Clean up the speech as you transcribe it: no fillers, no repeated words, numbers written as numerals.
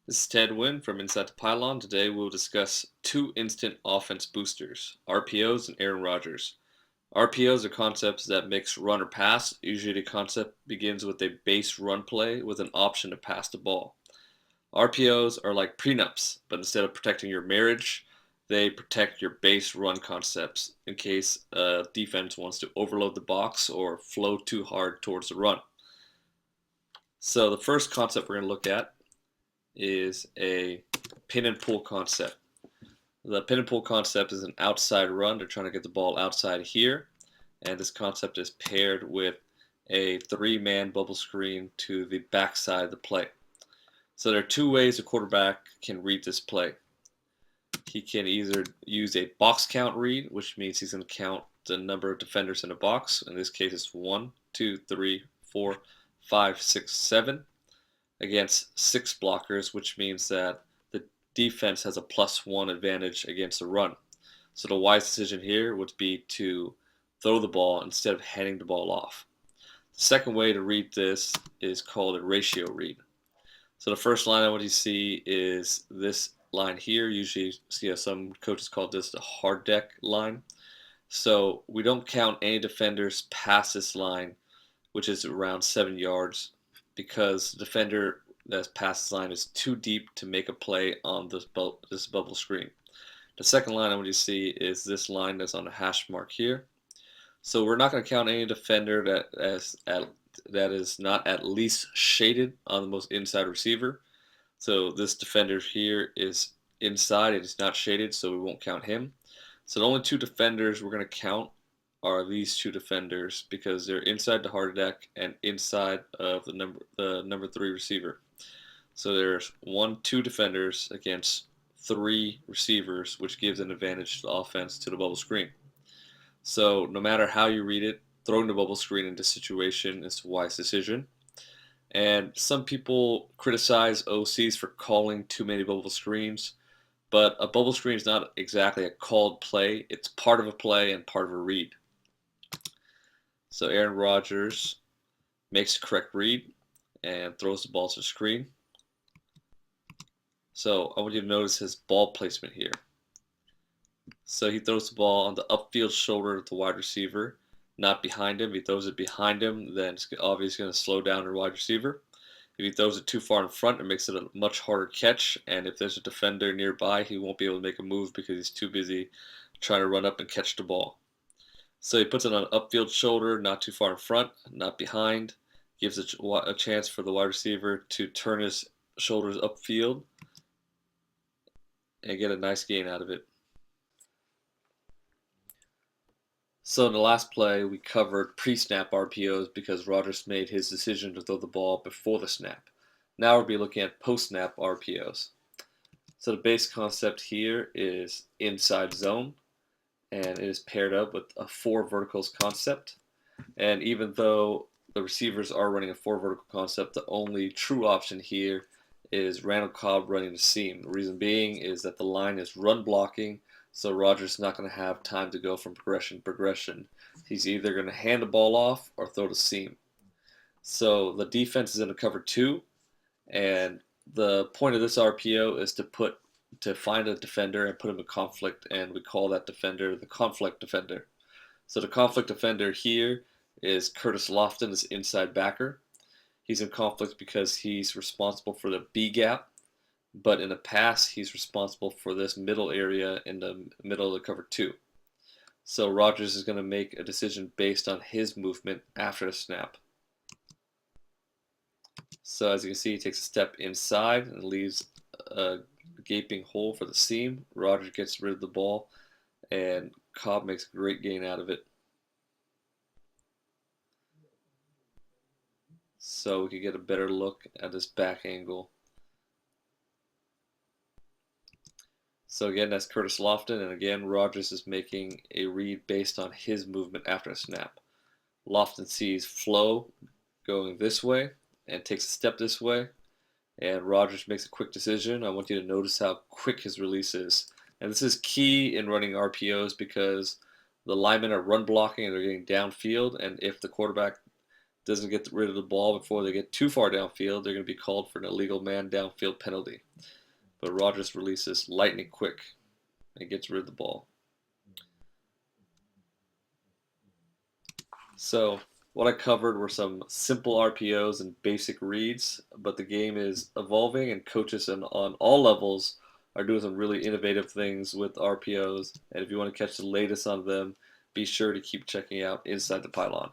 This is Ted Nguyen from Inside the Pylon. Today we'll discuss two instant offense boosters, RPOs and Aaron Rodgers. RPOs are concepts that mix run or pass. Usually the concept begins with a base run play with an option to pass the ball. RPOs are like prenups, but instead of protecting your marriage, they protect your base run concepts in case a defense wants to overload the box or flow too hard towards the run. So the first concept we're going to look at is a pin and pull concept. The pin and pull concept is an outside run. They're trying to get the ball outside here, and this concept is paired with a three-man bubble screen to the backside of the play. So there are two ways a quarterback can read this play. He can either use a box count read, which means he's going to count the number of defenders in a box. In this case, it's 1, 2, 3, 4, 5, 6, 7 against 6 blockers, which means that the defense has a +1 advantage against the run. So the wise decision here would be to throw the ball instead of handing the ball off. The second way to read this is called a ratio read. So the first line I want you to see is this line here. Usually, some coaches call this the hard deck line. So we don't count any defenders past this line, which is around 7 yards, because the defender that's past this line is too deep to make a play on this bubble screen. The second line I want you to see is this line that's on the hash mark here. So we're not going to count any defender that is not at least shaded on the most inside receiver. So this defender here is inside, it is not shaded, so we won't count him. So the only two defenders we're going to count are these two defenders because they're inside the hard deck and inside of the number 3 receiver. So there's 2 defenders against 3 receivers, which gives an advantage to the offense to the bubble screen. So no matter how you read it, throwing the bubble screen in this situation is a wise decision. And some people criticize OCs for calling too many bubble screens, but a bubble screen is not exactly a called play. It's part of a play and part of a read. So Aaron Rodgers makes the correct read and throws the ball to the screen. So I want you to notice his ball placement here. So he throws the ball on the upfield shoulder of the wide receiver, not behind him. If he throws it behind him, then it's obviously going to slow down the wide receiver. If he throws it too far in front, it makes it a much harder catch. And if there's a defender nearby, he won't be able to make a move because he's too busy trying to run up and catch the ball. So he puts it on an upfield shoulder, not too far in front, not behind. Gives a chance for the wide receiver to turn his shoulders upfield and get a nice gain out of it. So in the last play, we covered pre-snap RPOs because Rodgers made his decision to throw the ball before the snap. Now we'll be looking at post-snap RPOs. So the base concept here is inside zone, and it is paired up with a 4 verticals concept. And even though the receivers are running a 4 vertical concept, the only true option here is Randall Cobb running the seam. The reason being is that the line is run blocking, so Rodgers is not going to have time to go from progression to progression. He's either going to hand the ball off or throw the seam. So the defense is in a cover 2, and the point of this RPO is to find a defender and put him in conflict, and we call that defender the conflict defender. So the conflict defender here is Curtis Lofton, this inside backer. He's in conflict because he's responsible for the B gap, but in the pass, he's responsible for this middle area in the middle of the cover 2. So Rodgers is going to make a decision based on his movement after the snap. So as you can see, he takes a step inside and leaves a gaping hole for the seam. Rodgers gets rid of the ball, and Cobb makes a great gain out of it. So we can get a better look at this back angle. So again, that's Curtis Lofton, and again, Rodgers is making a read based on his movement after a snap. Lofton sees flow going this way and takes a step this way, and Rodgers makes a quick decision. I want you to notice how quick his release is. And this is key in running RPOs because the linemen are run blocking and they're getting downfield, and if the quarterback doesn't get rid of the ball before they get too far downfield, they're going to be called for an illegal man downfield penalty. But Rodgers releases lightning quick and gets rid of the ball. So what I covered were some simple RPOs and basic reads, but the game is evolving and coaches on all levels are doing some really innovative things with RPOs. And if you want to catch the latest on them, be sure to keep checking out Inside the Pylon.